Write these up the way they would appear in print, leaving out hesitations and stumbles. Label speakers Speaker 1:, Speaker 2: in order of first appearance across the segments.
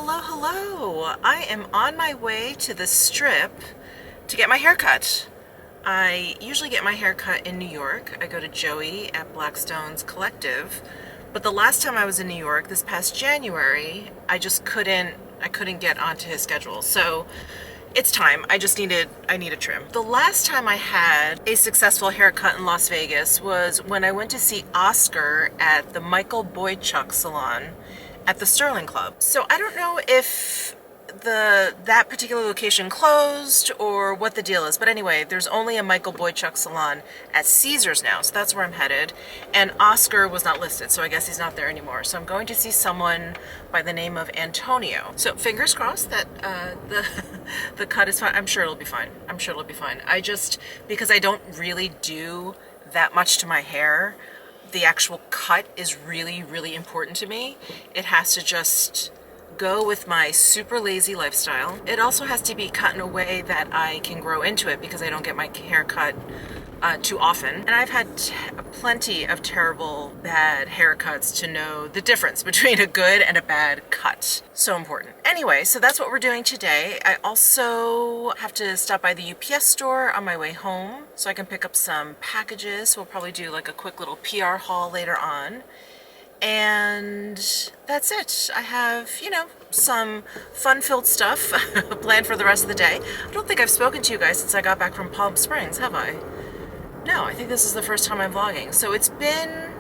Speaker 1: hello, hello. I am on my way to the Strip to get my hair cut. I usually get my hair cut in New York. I go to Joey at Blackstone's Collective. But the last time I was in New York, this past January, I couldn't get onto his schedule. So it's time. I need a trim. The last time I had a successful haircut in Las Vegas was when I went to see Oscar at the Boychuck salon at the Sterling Club. So I don't know if that particular location closed or what the deal is, but anyway, there's only a Boychuck salon at Caesars now, so that's where I'm headed. And Oscar was not listed, so I guess he's not there anymore. So I'm going to see someone by the name of Antonio. So fingers crossed that the cut is fine. I'm sure it'll be fine. Because I don't really do that much to my hair, the actual cut is really, really important to me. It has to just go with my super lazy lifestyle. It also has to be cut in a way that I can grow into it because I don't get my hair cut too often. And I've had plenty of terrible, bad haircuts to know the difference between a good and a bad cut. So important. Anyway, so that's what we're doing today. I also have to stop by the UPS store on my way home so I can pick up some packages. We'll probably do like a quick little PR haul later on. And that's it. I have, some fun-filled stuff planned for the rest of the day. I don't think I've spoken to you guys since I got back from Palm Springs, have I? No, I think this is the first time I'm vlogging. So it's been,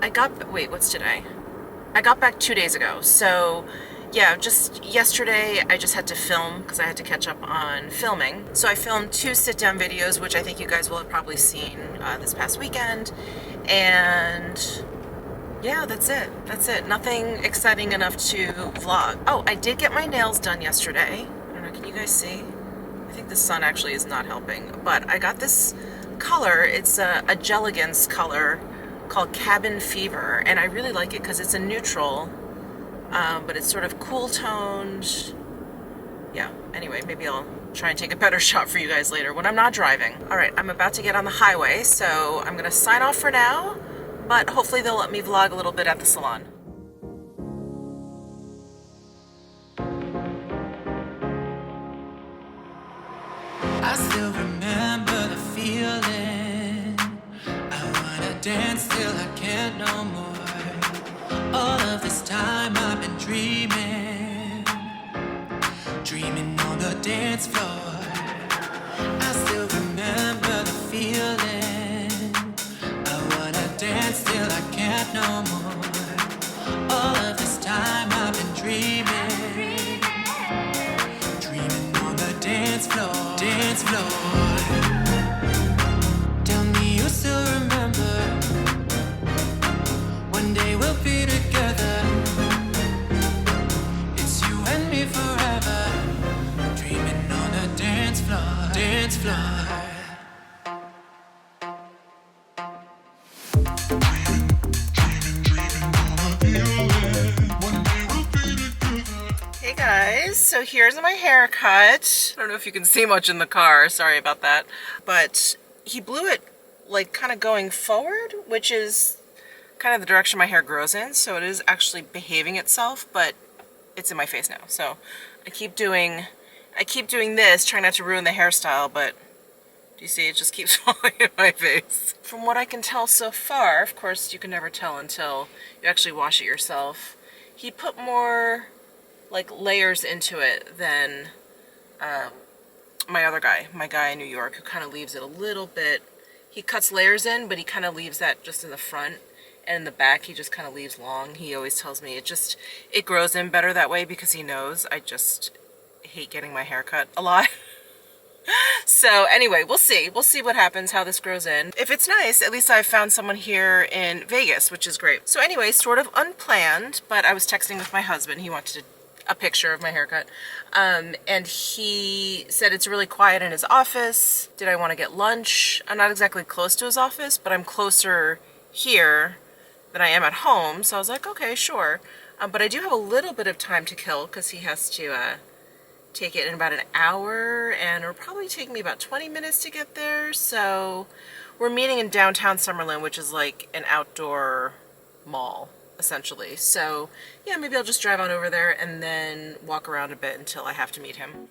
Speaker 1: what's today? I got back 2 days ago. So yeah, just yesterday I just had to film because I had to catch up on filming. So I filmed 2 sit-down videos, which I think you guys will have probably seen this past weekend. And yeah, that's it. Nothing exciting enough to vlog. Oh, I did get my nails done yesterday. I don't know, can you guys see? I think the sun actually is not helping. But I got this color. It's a Gelegance color called Cabin Fever. And I really like it because it's a neutral, but it's sort of cool toned. Yeah, anyway, maybe I'll try and take a better shot for you guys later when I'm not driving. All right, I'm about to get on the highway, so I'm going to sign off for now. But hopefully they'll let me vlog a little bit at the salon.
Speaker 2: I still remember the feeling. I wanna dance till I can't no more. All of this time I've been dreaming on the dance floor. I still remember the feeling. Dance till I can't no more. All of this time I've been dreaming on the dance floor. Tell me you still remember. One day we'll be together. It's you and me forever. Dreaming on the dance floor.
Speaker 1: So here's my haircut. I don't know if you can see much in the car, sorry about that. But he blew it like kind of going forward, which is kind of the direction my hair grows in. So it is actually behaving itself, but it's in my face now. So I keep doing this, trying not to ruin the hairstyle, but do you see it just keeps falling in my face? From what I can tell so far, of course you can never tell until you actually wash it yourself, he put more like layers into it than my guy in New York, who kind of leaves it a little bit. He cuts layers in, but he kind of leaves that just in the front, and in the back he just kind of leaves long. He always tells me it grows in better that way because he knows I just hate getting my hair cut a lot. So anyway, we'll see what happens, how this grows in. If it's nice, at least I've found someone here in Vegas, which is great. So anyway, sort of unplanned, but I was texting with my husband. He wanted a picture of my haircut, and he said it's really quiet in his office. Did I want to get lunch? I'm not exactly close to his office, but I'm closer here than I am at home, so I was like, okay, sure. But I do have a little bit of time to kill because he has to take it in about an hour, and it'll probably take me about 20 minutes to get there. So we're meeting in downtown Summerlin, which is like an outdoor mall, essentially. So yeah, maybe I'll just drive on over there and then walk around a bit until I have to meet him.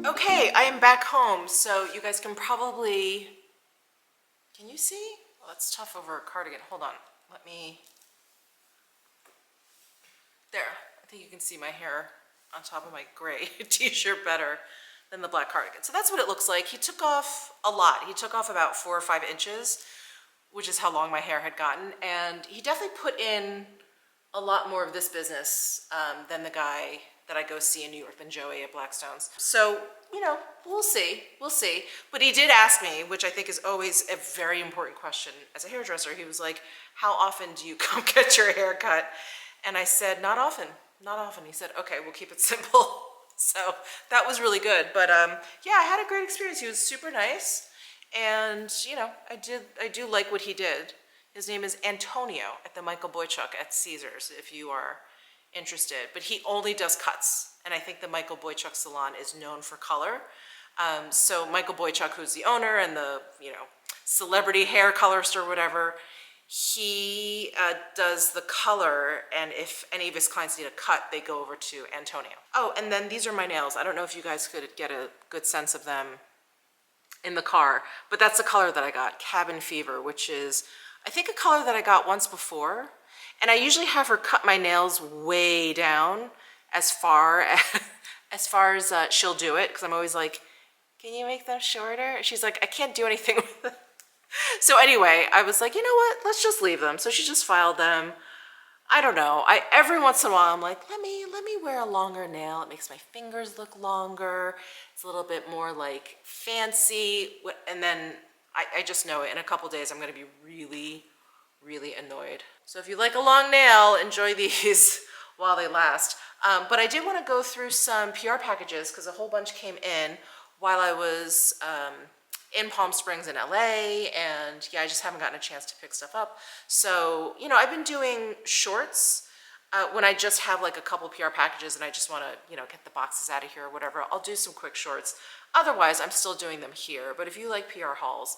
Speaker 1: Okay, I am back home, so you guys can probably, can you see? Well, that's tough over a cardigan. Hold on, let me, there. I think you can see my hair on top of my gray t-shirt better than the black cardigan. So that's what it looks like. He took off a lot. He took off about 4 or 5 inches, which is how long my hair had gotten, and he definitely put in a lot more of this business than the guy that I go see in New York, than Joey at Blackstone's. So, you know, we'll see, But he did ask me, which I think is always a very important question as a hairdresser. He was like, how often do you come get your hair cut? And I said, not often. He said, okay, we'll keep it simple. So that was really good. But yeah, I had a great experience. He was super nice. And, you know, I do like what he did. His name is Antonio at the Michael Boychuck at Caesars, if you are interested. But he only does cuts. And I think the Michael Boychuck salon is known for color. So Michael Boychuck, who's the owner and the, you know, celebrity hair colorist or whatever, he does the color, and if any of his clients need a cut, they go over to Antonio. Oh, and then these are my nails. I don't know if you guys could get a good sense of them in the car, but that's the color that I got, Cabin Fever, which is, I think, a color that I got once before. And I usually have her cut my nails way down as far as she'll do it, because I'm always like, can you make them shorter? She's like, I can't do anything with them. So anyway, I was like, you know what, let's just leave them. So she just filed them. I don't know, every once in a while I'm like, let me wear a longer nail. It makes my fingers look longer. It's a little bit more like fancy. And then I just know it, in a couple days I'm gonna be really, really annoyed. So if you like a long nail, enjoy these while they last. But I did want to go through some PR packages, because a whole bunch came in while I was in Palm Springs in LA, and yeah, I just haven't gotten a chance to pick stuff up. So, you know, I've been doing shorts when I just have like a couple PR packages and I just want to, you know, get the boxes out of here or whatever. I'll do some quick shorts. Otherwise, I'm still doing them here. But if you like PR hauls,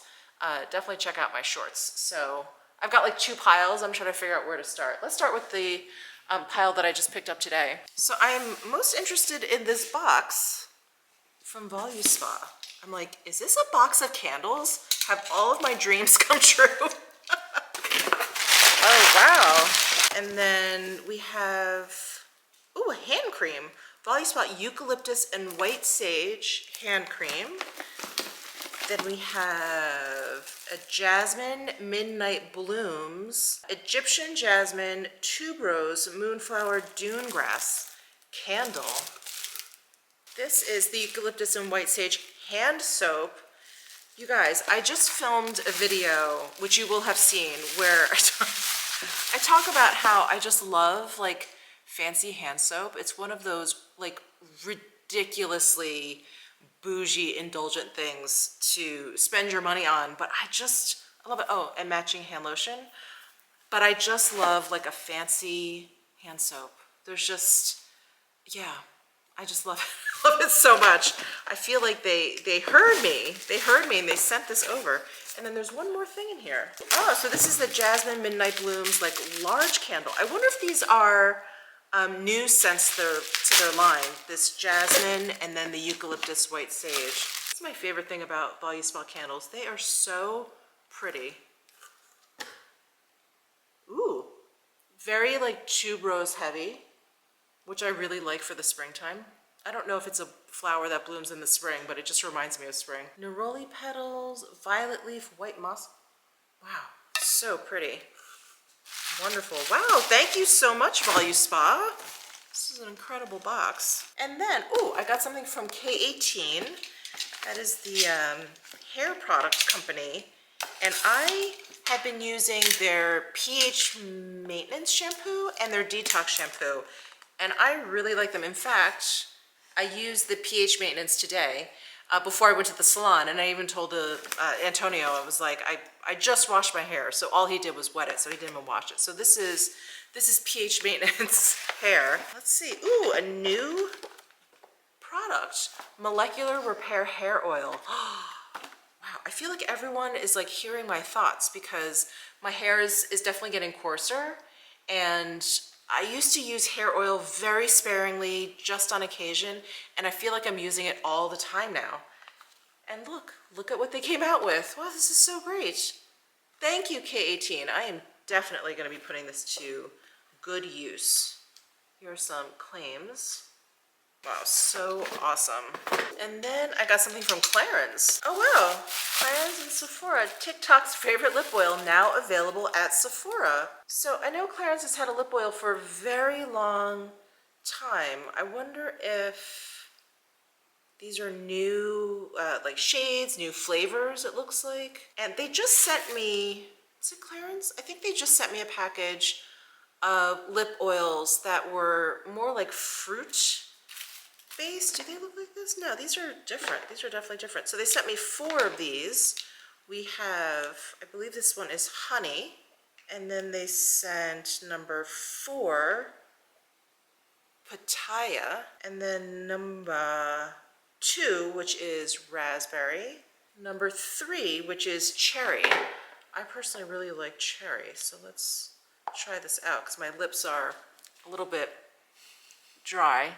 Speaker 1: definitely check out my shorts. So I've got like 2 piles. I'm trying to figure out where to start. Let's start with the pile that I just picked up today. So I'm most interested in this box from Volume Spa. I'm like, is this a box of candles? Have all of my dreams come true? Oh, wow. And then we have, ooh, a hand cream. Volume Spa Eucalyptus and White Sage hand cream. Then we have a Jasmine Midnight Blooms, Egyptian Jasmine, Tuberose, Moonflower, Dune Grass candle. This is the Eucalyptus and White Sage hand soap. You guys, I just filmed a video, which you will have seen, where I talk about how I just love like fancy hand soap. It's one of those like ridiculously bougie, indulgent things to spend your money on, but I love it. Oh, and matching hand lotion. But I just love like a fancy hand soap. There's just, yeah, I just love it. Love it so much. I feel like they heard me. They heard me and they sent this over. And then there's one more thing in here. Oh, so this is the Jasmine Midnight Blooms like large candle. I wonder if these are new scents to their line. This jasmine and then the eucalyptus white sage. This is my favorite thing about Volume Spa candles. They are so pretty. Ooh, very like tuberose heavy, which I really like for the springtime. I don't know if it's a flower that blooms in the spring, but it just reminds me of spring. Neroli petals, violet leaf, white moss. Wow, so pretty. Wonderful. Wow, thank you so much, Volume Spa. This is an incredible box. And then, ooh, I got something from K18. That is the hair product company. And I have been using their pH maintenance shampoo and their detox shampoo. and I really like them. In fact, I used the pH maintenance today before I went to the salon, and I even told Antonio, I was like, I just washed my hair, so all he did was wet it, so he didn't even wash it. So this is pH maintenance hair. Let's see. Ooh, a new product, molecular repair hair oil. Wow, I feel like everyone is like hearing my thoughts because my hair is definitely getting coarser, and I used to use hair oil very sparingly, just on occasion, and I feel like I'm using it all the time now. And look at what they came out with. Wow, this is so great. Thank you, K18. I am definitely going to be putting this to good use. Here are some claims. Wow, so awesome. And then I got something from Clarins. Oh wow, Clarins and Sephora, TikTok's favorite lip oil, now available at Sephora. So I know Clarins has had a lip oil for a very long time. I wonder if these are new like shades, new flavors, it looks like. And they just sent me, is it Clarins? I think they just sent me a package of lip oils that were more like fruit based. Do they look like this? No, these are different. These are definitely different. So they sent me 4 of these. We have, I believe this one is honey, and then they sent number 4, pitaya, and then number 2, which is raspberry, number 3, which is cherry. I personally really like cherry, so let's try this out because my lips are a little bit dry.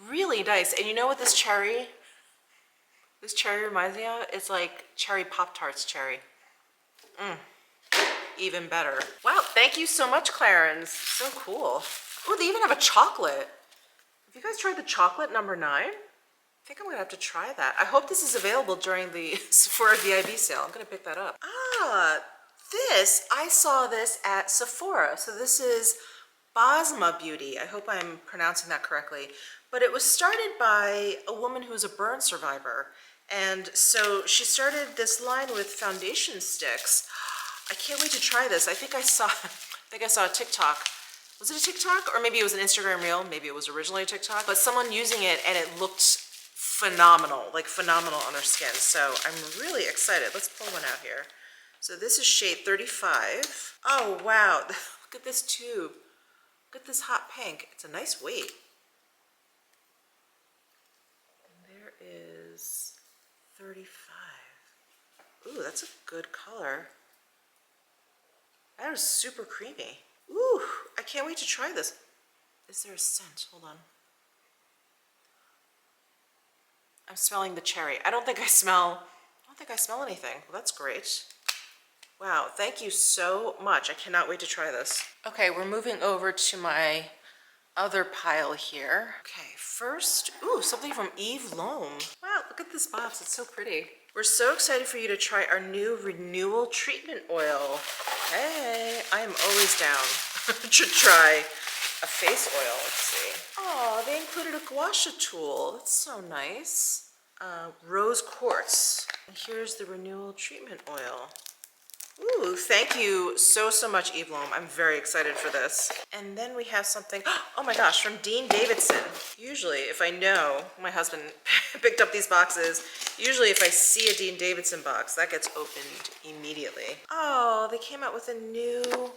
Speaker 1: Really nice. And you know what this cherry reminds me of? It's like cherry Pop-Tarts cherry. Even better. Wow, thank you so much, Clarins. So cool. Oh, they even have a chocolate. Have you guys tried the chocolate number 9? I think I'm gonna have to try that. I hope this is available during the Sephora VIB sale. I'm gonna pick that up. Ah, I saw this at Sephora. So this is Basma Beauty. I hope I'm pronouncing that correctly. But it was started by a woman who was a burn survivor. And so she started this line with foundation sticks. I can't wait to try this. I think I saw a TikTok. Was it a TikTok? Or maybe it was an Instagram reel. Maybe it was originally a TikTok. But someone using it and it looked phenomenal, like phenomenal on their skin. So I'm really excited. Let's pull one out here. So this is shade 35. Oh, wow. Look at this tube. Look at this hot pink. It's a nice weight. And there is 35. Ooh, that's a good color. That is super creamy. Ooh, I can't wait to try this. Is there a scent? Hold on. I'm smelling the cherry. I don't think I smell anything. Well, that's great. Wow, thank you so much. I cannot wait to try this. Okay, we're moving over to my other pile here. Okay, first, ooh, something from Eve Lom. Wow, look at this box, it's so pretty. We're so excited for you to try our new Renewal Treatment Oil. Hey, I am always down to try a face oil. Let's see. Oh, they included a gua sha tool. That's so nice. Rose quartz. And here's the Renewal Treatment Oil. Ooh, thank you so much, Eve Lom. I'm very excited for this. And then we have something, oh my gosh, from Dean Davidson. Usually, if I know, my husband picked up these boxes, usually if I see a Dean Davidson box, that gets opened immediately. Oh, they came out with a new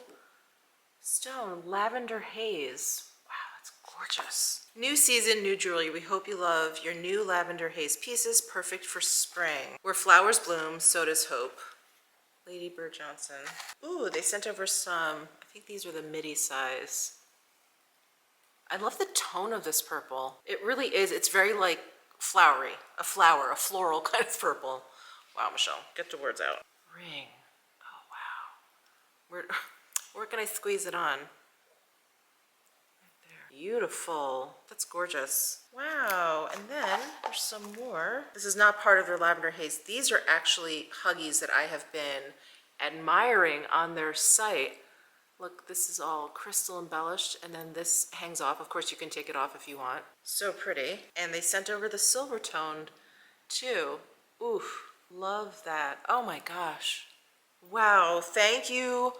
Speaker 1: stone, Lavender Haze. Wow, that's gorgeous. New season, new jewelry. We hope you love your new Lavender Haze pieces, perfect for spring. Where flowers bloom, so does hope. Lady Bird Johnson. Ooh, they sent over some, I think these are the midi size. I love the tone of this purple. It really is, it's very like flowery, a floral kind of purple. Wow, Michelle, get the words out. Ring, oh wow. Where can I squeeze it on? Beautiful. That's gorgeous. Wow. And then there's some more. This is not part of their Lavender Haze. These are actually Huggies that I have been admiring on their site. Look, this is all crystal embellished, and then this hangs off. Of course, you can take it off if you want. So pretty. And they sent over the silver toned too. Oof, love that. Oh my gosh. Wow. Thank you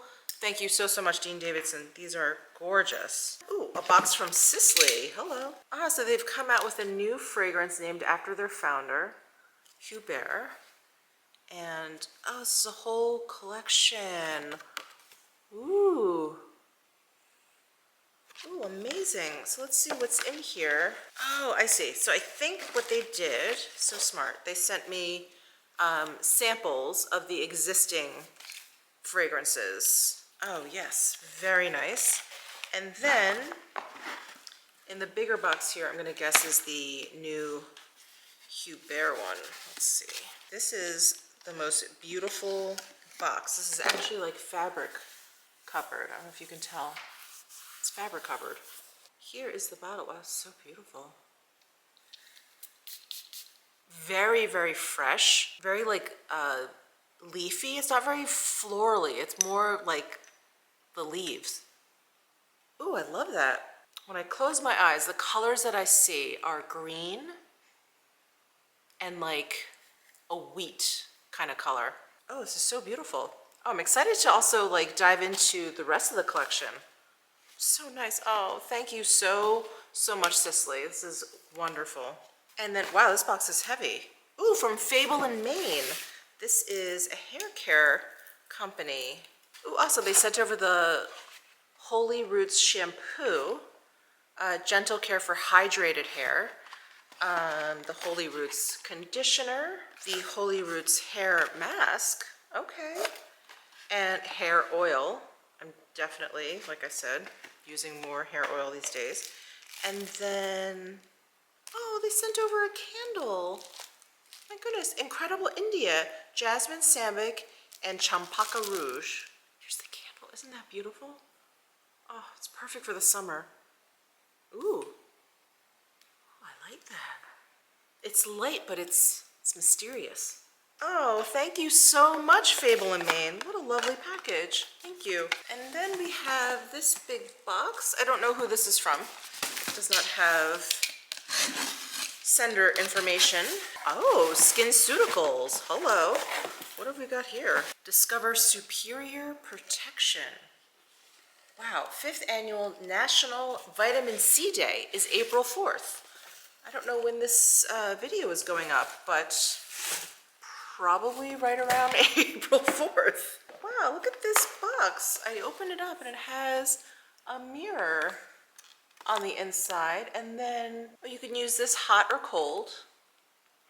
Speaker 1: Thank you so much, Dean Davidson. These are gorgeous. Ooh, a box from Sisley. Hello. Ah, so they've come out with a new fragrance named after their founder, Hubert. And, oh, this is a whole collection. Ooh. Ooh, amazing. So let's see what's in here. Oh, I see. So I think what they did, so smart, they sent me samples of the existing fragrances. Oh yes, very nice. And then in the bigger box here, I'm gonna guess is the new Hubert one. Let's see. This is the most beautiful box. This is actually like fabric covered. I don't know if you can tell. It's fabric covered. Here is the bottle. Wow, so beautiful. Very, very fresh. Very like leafy. It's not very florally. It's more like the leaves. Ooh, I love that. When I close my eyes, the colors that I see are green and like a wheat kind of color. Oh, this is so beautiful. Oh, I'm excited to also like dive into the rest of the collection. So nice. Oh, thank you so much, Sisley. This is wonderful. And then, wow, this box is heavy. Ooh, from Fable in Maine. This is a hair care company. Ooh, also they sent over the Holy Roots shampoo, gentle care for hydrated hair, the Holy Roots conditioner, the Holy Roots hair mask, okay, and hair oil. I'm definitely, like I said, using more hair oil these days. And then, oh, they sent over a candle. My goodness, Incredible India, Jasmine Sambic, and Champaka Rouge. Here's the candle, isn't that beautiful? Oh, it's perfect for the summer. Ooh, oh, I like that. It's light, but it's mysterious. Oh, thank you so much, Fable in Maine. What a lovely package. Thank you. And then we have this big box. I don't know who this is from. It does not have sender information. Oh, SkinCeuticals. Hello. What have we got here? Discover Superior Protection. Wow, 5th Annual National Vitamin C Day is April 4th. I don't know when this video is going up, but probably right around April 4th. Wow, look at this box. I opened it up and it has a mirror on the inside, and then you can use this hot or cold.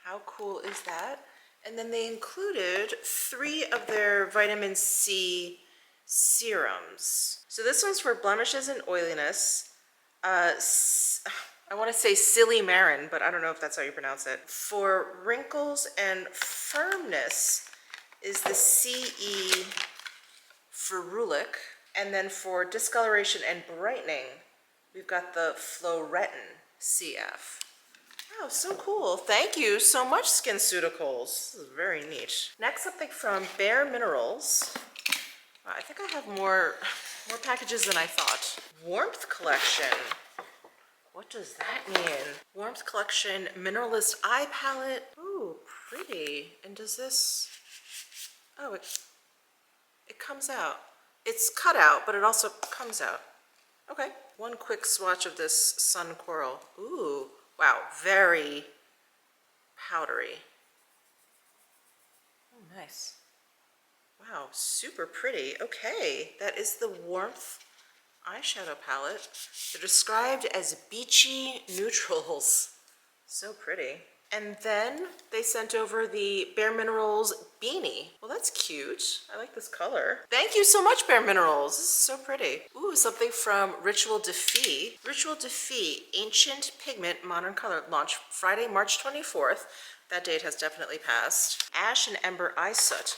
Speaker 1: How cool is that? And then they included 3 of their vitamin C serums. So this one's for blemishes and oiliness. I want to say Silymarin, but I don't know if that's how you pronounce it. For wrinkles and firmness is the CE Ferulic. And then for discoloration and brightening, we've got the Floretin CF. Oh, so cool. Thank you so much, SkinCeuticals. This is very neat. Next, something from Bare Minerals. Wow, I think I have more packages than I thought. Warmth Collection. What does that mean? Warmth Collection Mineralist Eye Palette. Ooh, pretty. And does this... Oh, it comes out. It's cut out, but it also comes out. Okay. One quick swatch of this Sun Coral. Ooh, wow, very powdery. Oh, nice. Wow, super pretty. Okay, that is the Warmth eyeshadow palette. They're described as beachy neutrals. So pretty. And then they sent over the Bare Minerals beanie. Well, that's cute. I like this color. Thank you so much, Bare Minerals. This is so pretty. Ooh, something from Rituel de Fille. Rituel de Fille Ancient Pigment Modern Color launched Friday, March 24th. That date has definitely passed. Ash and Ember Eye Soot.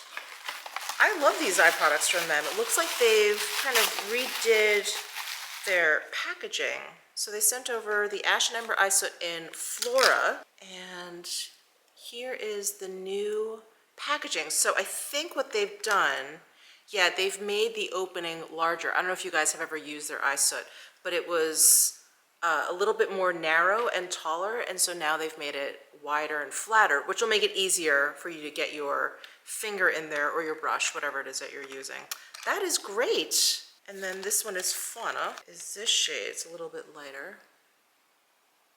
Speaker 1: I love these eye products from them. It looks like they've kind of redid their packaging. So they sent over the Ash and Ember Eye Soot in Flora, and here is the new packaging. So I think what they've done, yeah, they've made the opening larger. I don't know if you guys have ever used their eye soot, but it was a little bit more narrow and taller, and so now they've made it wider and flatter, which will make it easier for you to get your finger in there or your brush, whatever it is that you're using. That is great. And then this one is Fauna. Is this shade? It's a little bit lighter.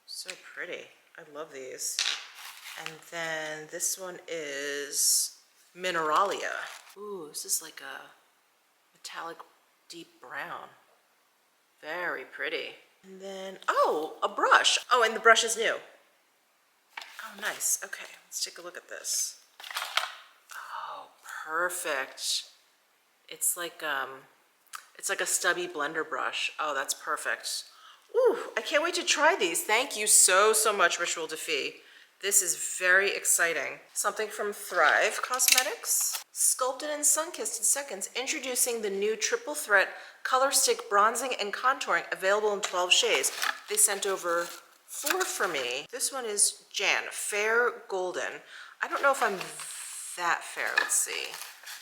Speaker 1: So pretty. I love these. And then this one is Mineralia. Ooh, this is like a metallic deep brown. Very pretty. And then, oh, a brush. Oh, and the brush is new. Oh, nice. Okay, let's take a look at this. Oh, perfect. It's like a stubby blender brush. Oh, that's perfect. Ooh, I can't wait to try these. Thank you so much, Rituel de Fille. This is very exciting. Something from Thrive Cosmetics. Sculpted and sun-kissed in seconds, introducing the new Triple Threat Color Stick Bronzing and Contouring, available in 12 shades. They sent over 4 for me. This one is Jan, Fair Golden. I don't know if I'm that fair. Let's see.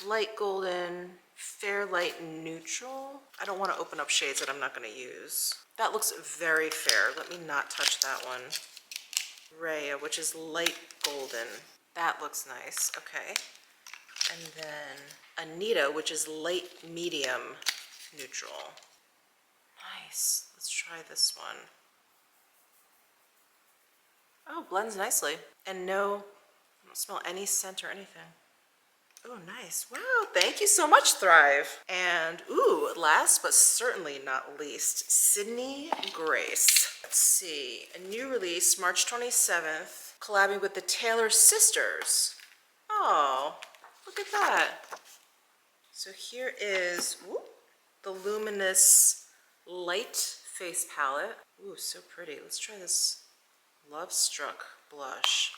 Speaker 1: Light Golden, Fair Light Neutral. I don't want to open up shades that I'm not going to use. That looks very fair. Let me not touch that one. Rhea, which is Light Golden. That looks nice. Okay. And then Anita, which is Light Medium Neutral. Nice. Let's try this one. Oh, blends nicely. And no, I don't smell any scent or anything. Oh, nice. Wow, thank you so much, Thrive. And ooh, last but certainly not least, Sydney Grace. Let's see, a new release, March 27th, collabing with the Taylor Sisters. Oh, look at that. So here is the Luminous Light Face Palette. Ooh, so pretty. Let's try this Love Struck blush.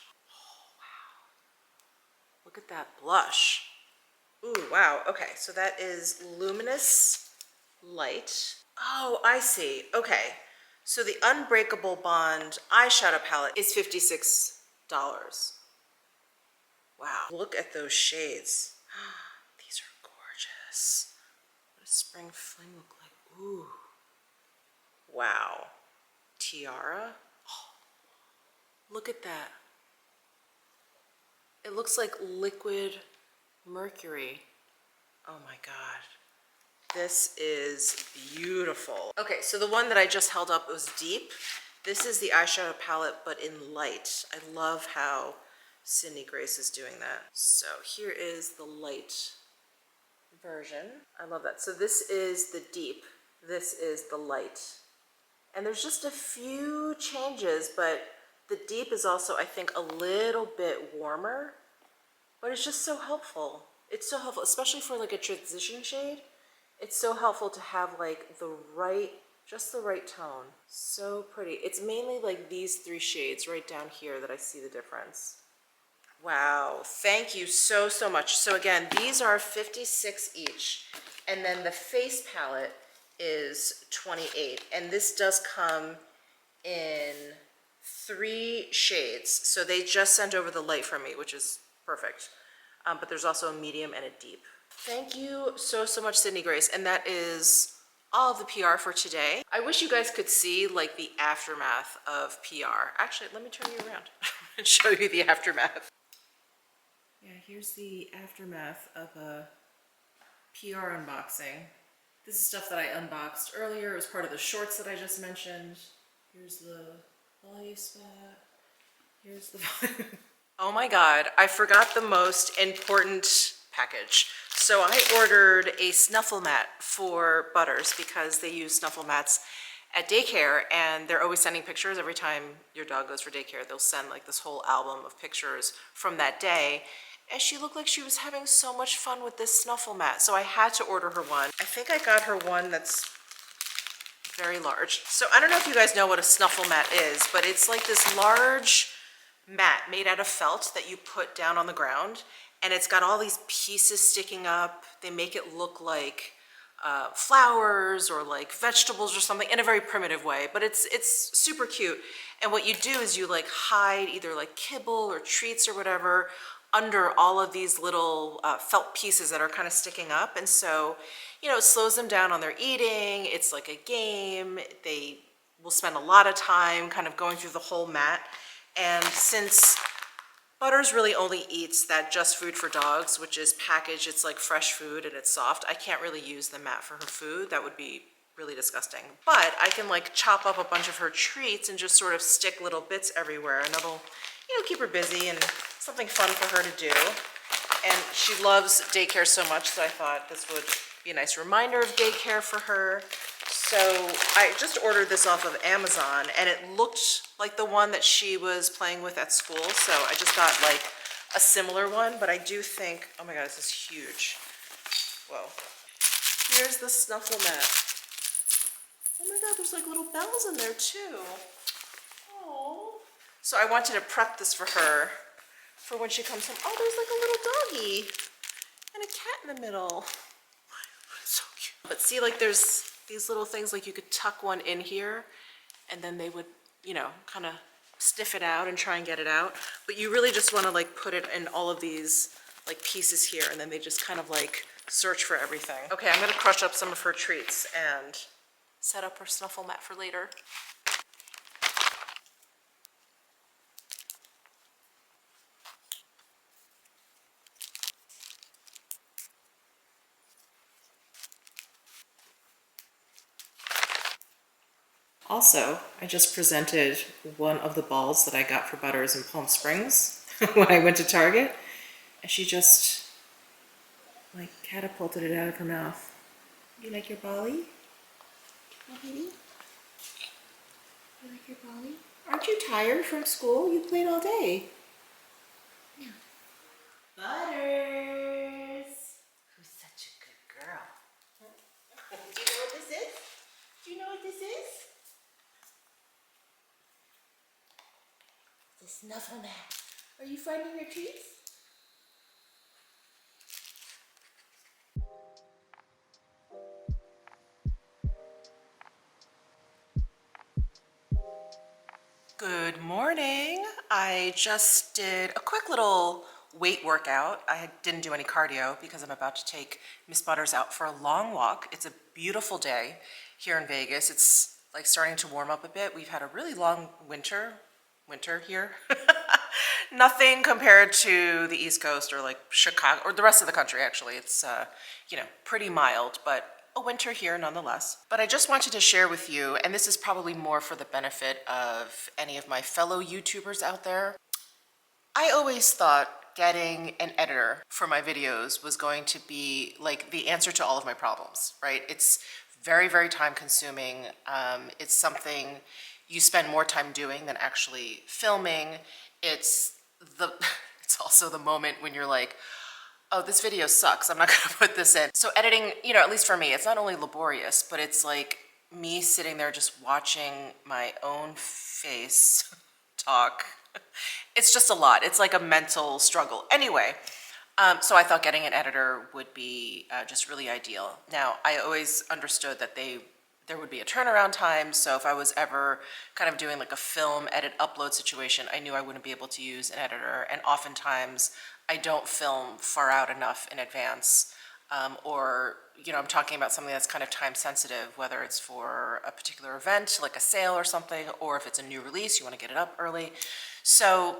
Speaker 1: Look at that blush. Ooh, wow. Okay, so that is Luminous Light. Oh, I see. Okay, so the Unbreakable Bond eyeshadow palette is $56. Wow, look at those shades. These are gorgeous. What does Spring Fling look like? Ooh. Wow. Tiara. Oh, look at that. It looks like liquid mercury. Oh my God. This is beautiful. Okay, so the one that I just held up was Deep. This is the eyeshadow palette, but in light. I love how Sydney Grace is doing that. So here is the light version. I love that. So this is the Deep. This is the light. And there's just a few changes, but the Deep is also, I think, a little bit warmer, but it's just so helpful. It's so helpful, especially for like a transition shade. It's so helpful to have like the right, just the right tone. So pretty. It's mainly like these 3 shades right down here that I see the difference. Wow, thank you so much. So again, these are $56 each. And then the face palette is $28. And this does come in 3 shades. So they just sent over the light for me, which is perfect. But there's also a medium and a deep. Thank you so much, Sydney Grace. And that is all of the PR for today. I wish you guys could see like the aftermath of PR. Actually, let me turn you around and show you the aftermath. Yeah, here's the aftermath of a PR unboxing. This is stuff that I unboxed earlier. It was part of the shorts that I just mentioned. Here's the body spot. Here's the... Oh my God, I forgot the most important package. So I ordered a snuffle mat for Butters because they use snuffle mats at daycare, and they're always sending pictures. Every time your dog goes for daycare, they'll send like this whole album of pictures from that day. And she looked like she was having so much fun with this snuffle mat. So I had to order her one. I think I got her one that's very large. So I don't know if you guys know what a snuffle mat is, but it's like this large mat made out of felt that you put down on the ground, and it's got all these pieces sticking up. They make it look like flowers or like vegetables or something in a very primitive way, but it's super cute. And what you do is you like hide either like kibble or treats or whatever under all of these little felt pieces that are kind of sticking up. And so, you know, it slows them down on their eating. It's like a game. They will spend a lot of time kind of going through the whole mat. And since Butters really only eats that Just Food for Dogs, which is packaged. It's like fresh food and it's soft. I can't really use the mat for her food. That would be really disgusting. But I can like chop up a bunch of her treats and just sort of stick little bits everywhere, and it'll, you know, keep her busy and something fun for her to do. And she loves daycare so much, so I thought this would be a nice reminder of daycare for her. So I just ordered this off of Amazon, and it looked like the one that she was playing with at school, so I just got like a similar one, but I do think, oh my god, this is huge. Whoa. Here's the snuffle mat. Oh my god, there's like little bells in there too. Oh. So I wanted to prep this for her for when she comes home. Oh, there's like a little doggy and a cat in the middle. So cute. But see, like there's these little things, like you could tuck one in here and then they would, you know, kind of sniff it out and try and get it out. But you really just want to like put it in all of these like pieces here, and then they just kind of like search for everything. Okay, I'm gonna crush up some of her treats and set up her snuffle mat for later. Also, I just presented one of the balls that I got for Butters in Palm Springs when I went to Target, and she just like catapulted it out of her mouth. You like your bolly? Oh, baby? You like your bolly? Aren't you tired from school? You played all day. Yeah. Butters! Who's such a good girl? Do you know what this is? Do you know what this is? The snuffle mat. Are you finding your treats? Good morning. I just did a quick little weight workout. I didn't do any cardio because I'm about to take Miss Butters out for a long walk. It's a beautiful day here in Vegas. It's like starting to warm up a bit. We've had a really long winter here. Nothing compared to the East Coast or like Chicago or the rest of the country, actually. It's, you know, pretty mild, but a winter here nonetheless. But I just wanted to share with you, and this is probably more for the benefit of any of my fellow YouTubers out there. I always thought getting an editor for my videos was going to be like the answer to all of my problems, right? It's very, very time consuming. It's something you spend more time doing than actually filming. It's also the moment when you're like, oh, this video sucks, I'm not gonna put this in. So editing, you know, at least for me, it's not only laborious, but it's like me sitting there just watching my own face talk. It's just a lot. It's like a mental struggle. Anyway, so I thought getting an editor would be just really ideal. Now, I always understood that there would be a turnaround time, so if I was ever kind of doing like a film edit upload situation, I knew I wouldn't be able to use an editor, and oftentimes I don't film far out enough in advance, or, you know, I'm talking about something that's kind of time sensitive, whether it's for a particular event, like a sale or something, or if it's a new release, you want to get it up early. So,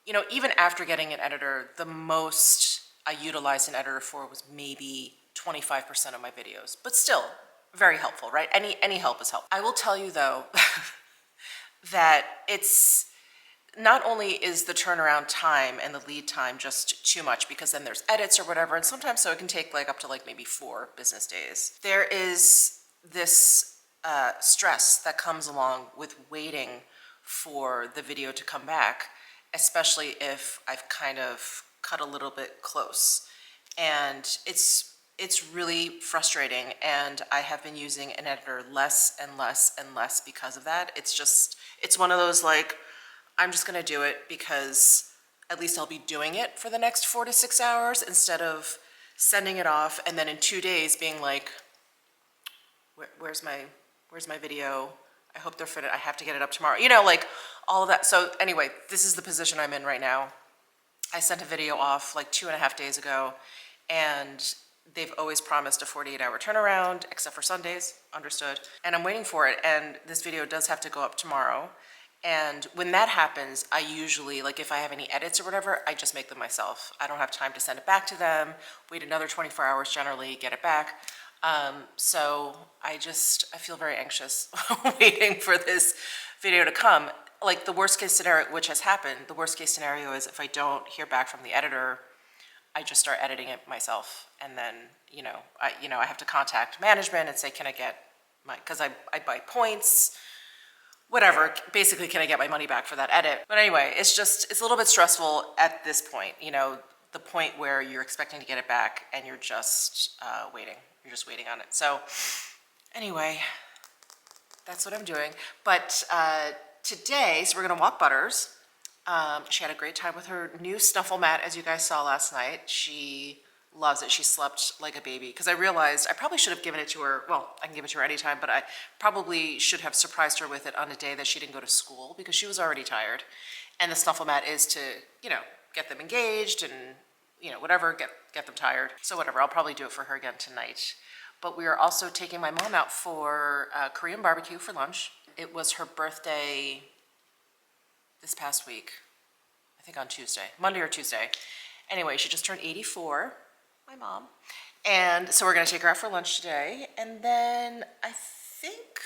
Speaker 1: you know, even after getting an editor, the most I utilized an editor for was maybe 25% of my videos, but still very helpful, right? Any help is helpful. I will tell you though that it's not only is the turnaround time and the lead time just too much, because then there's edits or whatever, and sometimes so it can take like up to like maybe 4 business days. There is this stress that comes along with waiting for the video to come back, especially if I've kind of cut a little bit close. And it's really frustrating, and I have been using an editor less and less and less because of that. It's one of those like, I'm just gonna do it because at least I'll be doing it for the next 4 to 6 hours instead of sending it off and then in 2 days being like, where's my video? I hope they're fitted. I have to get it up tomorrow. You know, like all of that. So anyway, this is the position I'm in right now. I sent a video off like 2.5 days ago, and they've always promised a 48-hour turnaround, except for Sundays, understood. And I'm waiting for it, and this video does have to go up tomorrow. And when that happens, I usually, like if I have any edits or whatever, I just make them myself. I don't have time to send it back to them, wait another 24 hours generally, get it back. So I feel very anxious waiting for this video to come. Like the worst case scenario, which has happened, the worst case scenario is if I don't hear back from the editor, I just start editing it myself. And then, I have to contact management and say, can I get because I buy points, whatever, basically, can I get my money back for that edit? But anyway, it's a little bit stressful at this point, the point where you're expecting to get it back and you're just waiting. You're just waiting on it. So anyway, that's what I'm doing. But today, so we're gonna walk Butters. She had a great time with her new snuffle mat, as you guys saw last night. She loves it. She slept like a baby because I realized I probably should have given it to her. Well, I can give it to her anytime, but I probably should have surprised her with it on a day that she didn't go to school because she was already tired. And the snuffle mat is to, get them engaged and, whatever, get them tired. So whatever, I'll probably do it for her again tonight. But we are also taking my mom out for Korean barbecue for lunch. It was her birthday this past week, I think on Tuesday, Monday or Tuesday. Anyway, she just turned 84. My mom. And so we're going to take her out for lunch today. And then I think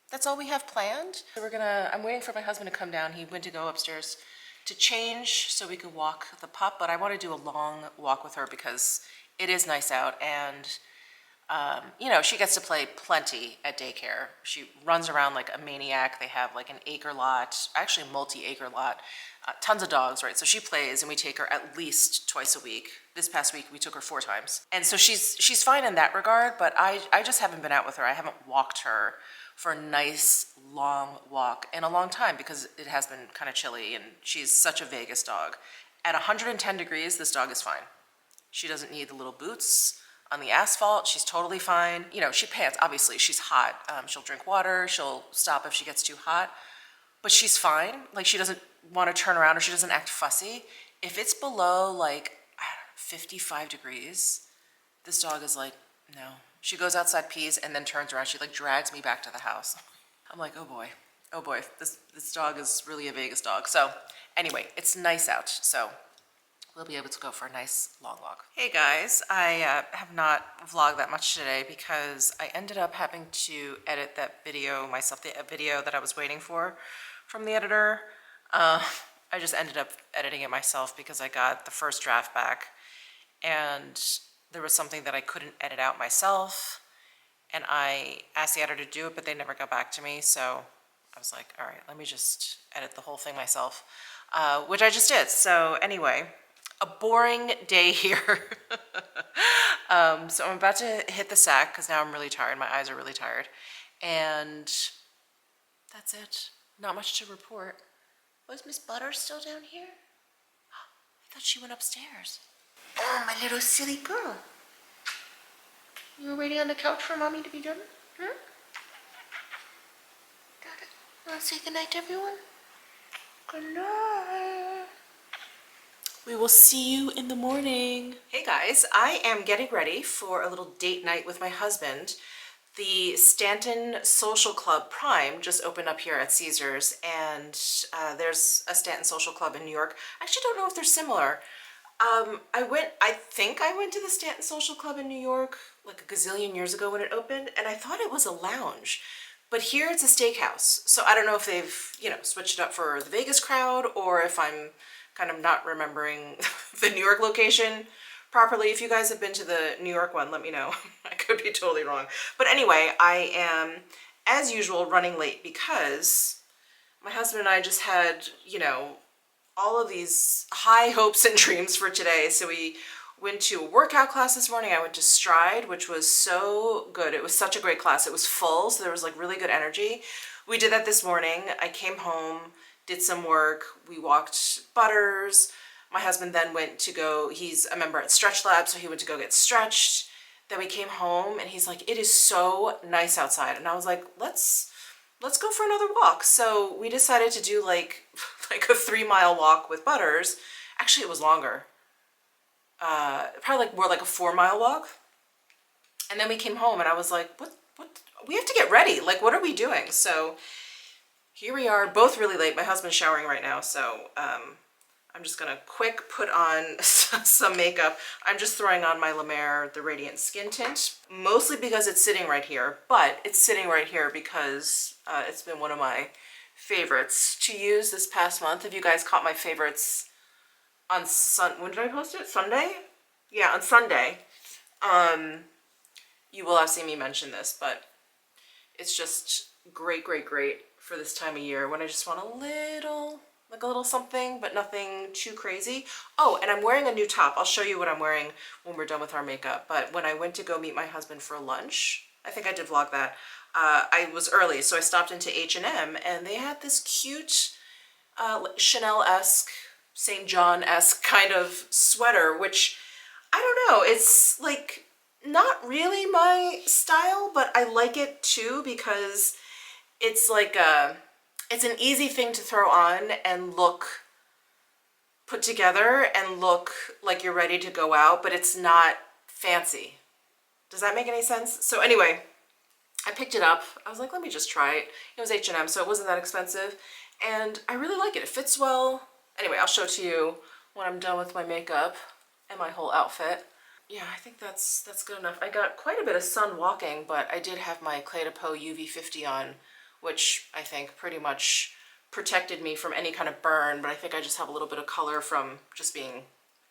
Speaker 1: that's all we have planned. So I'm waiting for my husband to come down. He went to go upstairs to change so we could walk the pup. But I want to do a long walk with her because it is nice out. And, she gets to play plenty at daycare. She runs around like a maniac. They have like an acre lot, actually a multi-acre lot. Tons of dogs, right? So she plays and we take her at least twice a week. This past week we took her 4 times. And so she's fine in that regard, but I just haven't been out with her. I haven't walked her for a nice long walk in a long time because it has been kind of chilly and she's such a Vegas dog. At 110 degrees, this dog is fine. She doesn't need the little boots on the asphalt. She's totally fine. She pants, obviously she's hot. She'll drink water. She'll stop if she gets too hot, but she's fine. Like she doesn't want to turn around or she doesn't act fussy. If it's below like, 55 degrees, this dog is like, no. She goes outside, pees, and then turns around. She like drags me back to the house. I'm like, oh boy, this dog is really a Vegas dog. So anyway, it's nice out. So we'll be able to go for a nice long walk. Hey guys, I have not vlogged that much today because I ended up having to edit that video myself, the video that I was waiting for from the editor. I just ended up editing it myself because I got the first draft back and there was something that I couldn't edit out myself and I asked the editor to do it, but they never got back to me. So I was like, all right, let me just edit the whole thing myself, which I just did. So anyway, a boring day here. So I'm about to hit the sack because now I'm really tired. My eyes are really tired. And that's it. Not much to report. Was Miss Butter still down here? I thought she went upstairs. Oh, my little silly girl. You were waiting on the couch for Mommy to be done? Hmm? Got it. Want to say goodnight to everyone? Good night. We will see you in the morning. Hey guys, I am getting ready for a little date night with my husband. The Stanton Social Club Prime just opened up here at Caesars, and there's a Stanton Social Club in New York. I actually don't know if they're similar. I think I went to the Stanton Social Club in New York like a gazillion years ago when it opened, and I thought it was a lounge. But here it's a steakhouse. So I don't know if they've, switched it up for the Vegas crowd or if I'm kind of not remembering the New York location properly. If you guys have been to the New York one, let me know. I could be totally wrong. But anyway, I am, as usual, running late because my husband and I just had, all of these high hopes and dreams for today. So we went to a workout class this morning. I went to Stride, which was so good. It was such a great class. It was full, so there was like really good energy. We did that this morning. I came home, did some work. We walked Butters. My husband then went to go, he's a member at Stretch Lab, so he went to go get stretched. Then we came home and he's like, it is so nice outside. And I was like, let's go for another walk. So we decided to do like a 3-mile walk with Butters. Actually, it was longer. Probably more like a 4-mile walk. And then we came home and I was like, what, we have to get ready. Like, what are we doing? So here we are, both really late. My husband's showering right now, so I'm just gonna quick put on some makeup. I'm just throwing on my La Mer, the Radiant Skin Tint, mostly because it's sitting right here, but it's sitting right here because it's been one of my favorites to use this past month. If you guys caught my favorites on when did I post it? Sunday? Yeah, on Sunday. You will have seen me mention this, but it's just great, great, great for this time of year when I just want a little something, but nothing too crazy. Oh, and I'm wearing a new top. I'll show you what I'm wearing when we're done with our makeup. But when I went to go meet my husband for lunch, I think I did vlog that, I was early, so I stopped into H&M, and they had this cute Chanel-esque, St. John-esque kind of sweater, which, I don't know, it's like not really my style, but I like it too because it's like it's an easy thing to throw on and look put together and look like you're ready to go out, but it's not fancy. Does that make any sense? So anyway, I picked it up. I was like, let me just try it. It was H&M, so it wasn't that expensive, and I really like it. It fits well. Anyway, I'll show it to you when I'm done with my makeup and my whole outfit. Yeah, I think that's good enough. I got quite a bit of sun walking, but I did have my Clé de Peau UV50 on, which I think pretty much protected me from any kind of burn, but I think I just have a little bit of color from just being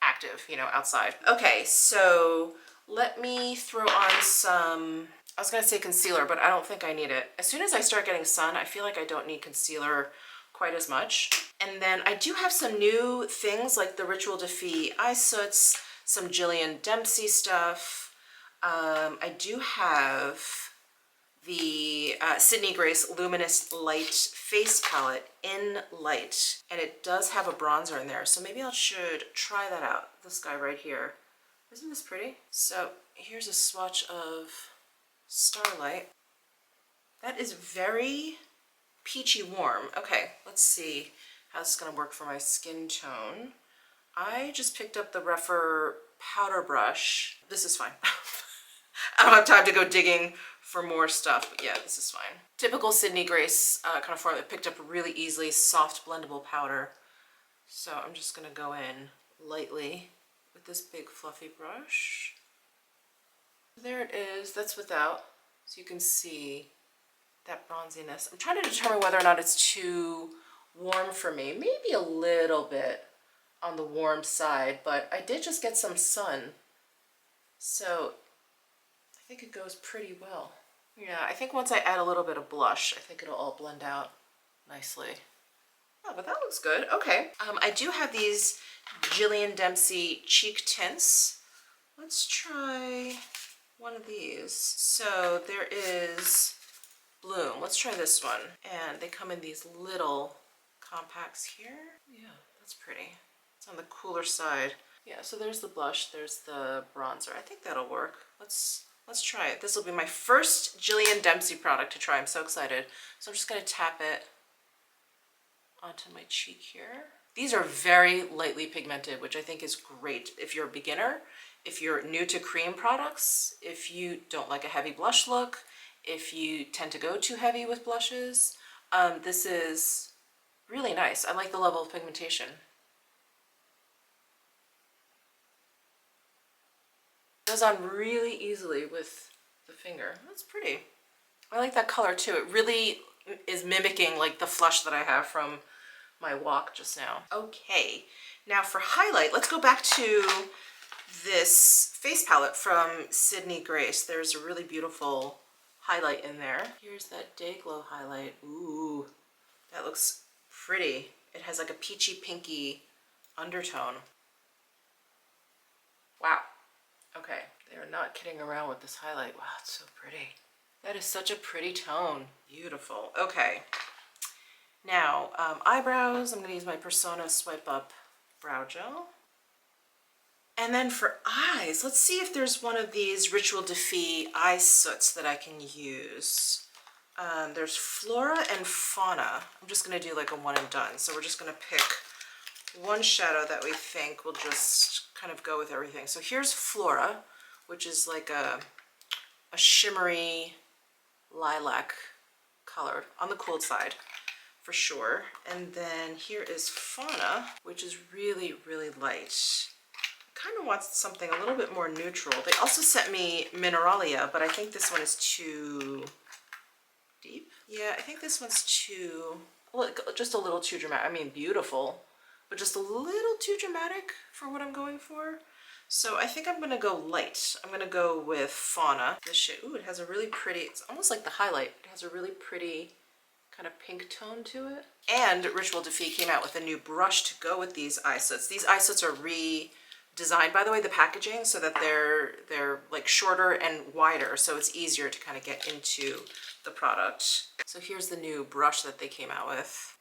Speaker 1: active, you know, outside. Okay, so let me throw on some, I was gonna say concealer, but I don't think I need it. As soon as I start getting sun, I feel like I don't need concealer quite as much. And then I do have some new things like the Rituel de Fille eye soots, some Gillian Dempsey stuff. I do have the Sydney Grace Luminous Light Face Palette in Light, and it does have a bronzer in there, so maybe I should try that out. This guy right here. Isn't this pretty? So here's a swatch of Starlight. That is very peachy warm. Okay, let's see how this is gonna work for my skin tone. I just picked up the rougher powder brush. This is fine. I don't have time to go digging for more stuff, but yeah, this is fine. Typical Sydney Grace kind of formula. Picked up really easily, soft blendable powder. So I'm just gonna go in lightly with this big fluffy brush. There it is, that's without, so you can see that bronziness. I'm trying to determine whether or not it's too warm for me. Maybe a little bit on the warm side, but I did just get some sun, so I think it goes pretty well. Yeah, I think once I add a little bit of blush, I think it'll all blend out nicely. Oh, but that looks good. Okay. I do have these Gillian Dempsey cheek tints. Let's try one of these. So there is Bloom. Let's try this one. And they come in these little compacts here. Yeah, that's pretty. It's on the cooler side. Yeah, so there's the blush, there's the bronzer. I think that'll work. Let's try it. This will be my first Gillian Dempsey product to try. I'm so excited. So I'm just gonna tap it onto my cheek here. These are very lightly pigmented, which I think is great if you're a beginner, if you're new to cream products, if you don't like a heavy blush look, if you tend to go too heavy with blushes. This is really nice. I like the level of pigmentation. It goes on really easily with the finger. That's pretty. I like that color too. It really is mimicking like the flush that I have from my walk just now. Okay, now for highlight, let's go back to this face palette from Sydney Grace. There's a really beautiful highlight in there. Here's that Day Glow highlight. Ooh, that looks pretty. It has like a peachy pinky undertone. Wow. Okay, they are not kidding around with this highlight. Wow, it's so pretty. That is such a pretty tone. Beautiful. Okay. Now, eyebrows, I'm going to use my Persona Swipe Up Brow Gel. And then for eyes, let's see if there's one of these Rituel de Fille eye soots that I can use. There's Flora and Fauna. I'm just going to do like a one and done. So we're just going to pick one shadow that we think will just kind of go with everything. So here's Flora, which is like a shimmery lilac color on the cool side. for sure. And then here is Fauna, which is really, really light. Kind of want something a little bit more neutral. They also sent me Mineralia, but I think this one is too deep. Yeah, I think this one's too, just a little too dramatic. I mean, beautiful, but just a little too dramatic for what I'm going for. So I think I'm gonna go light. I'm gonna go with Fauna. This shit, ooh, it has a really pretty, it's almost like the highlight. It has a really pretty kind of pink tone to it. And Rituel de Fille came out with a new brush to go with these eye soots. These eye soots are redesigned, by the way, the packaging, so that they're like shorter and wider, so it's easier to kind of get into the product. So here's the new brush that they came out with.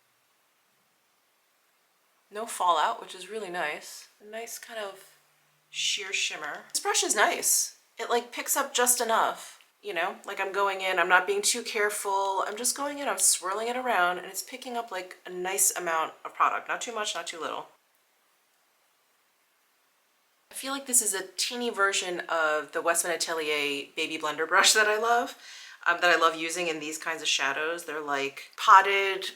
Speaker 1: No fallout, which is really nice. A nice kind of sheer shimmer. This brush is nice. It like picks up just enough, you know, like I'm going in, I'm not being too careful. I'm just going in, I'm swirling it around, and it's picking up like a nice amount of product. Not too much, not too little. I feel like this is a teeny version of the Westman Atelier baby blender brush that I love using in these kinds of shadows. They're like potted,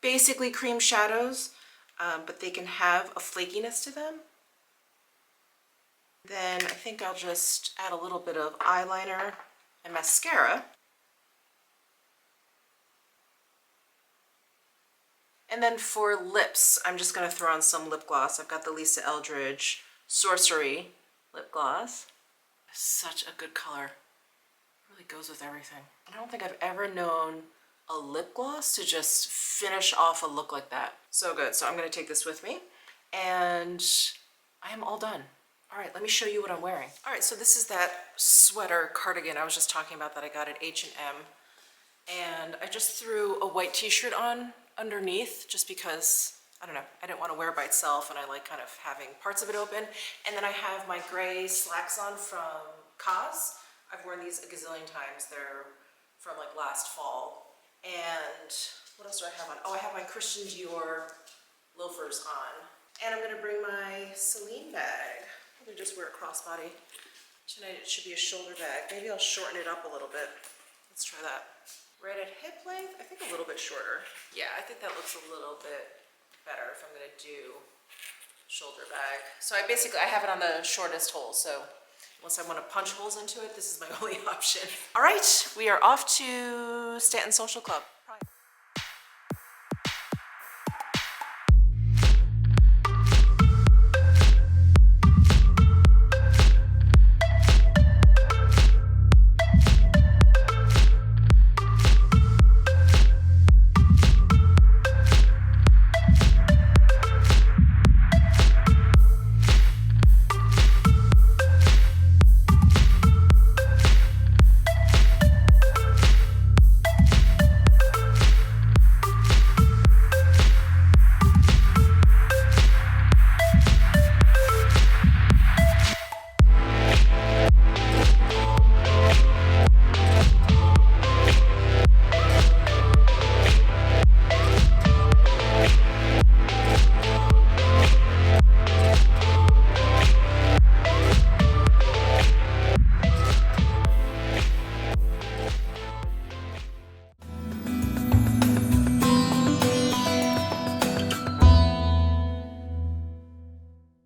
Speaker 1: basically cream shadows, but they can have a flakiness to them. Then I think I'll just add a little bit of eyeliner and mascara. And then for lips, I'm just gonna throw on some lip gloss. I've got the Lisa Eldridge Sorcery lip gloss. Such a good color. It really goes with everything. I don't think I've ever known a lip gloss to just finish off a look like that. So good. So I'm gonna take this with me, and I am all done. All right, let me show you what I'm wearing. All right, so this is that sweater cardigan I was just talking about that I got at H&M. And I just threw a white t-shirt on underneath just because, I don't know, I didn't want to wear it by itself, and I like kind of having parts of it open. And then I have my gray slacks on from Cos. I've worn these a gazillion times. They're from like last fall. And what else do I have on? Oh, I have my Christian Dior loafers on. And I'm gonna bring my Celine bag. I'm gonna just wear a crossbody. Tonight it should be a shoulder bag. Maybe I'll shorten it up a little bit. Let's try that. Right at hip length, I think a little bit shorter. Yeah, I think that looks a little bit better if I'm gonna do shoulder bag. So I have it on the shortest hole, so unless I wanna punch holes into it, this is my only option. All right, we are off to Stanton Social Club.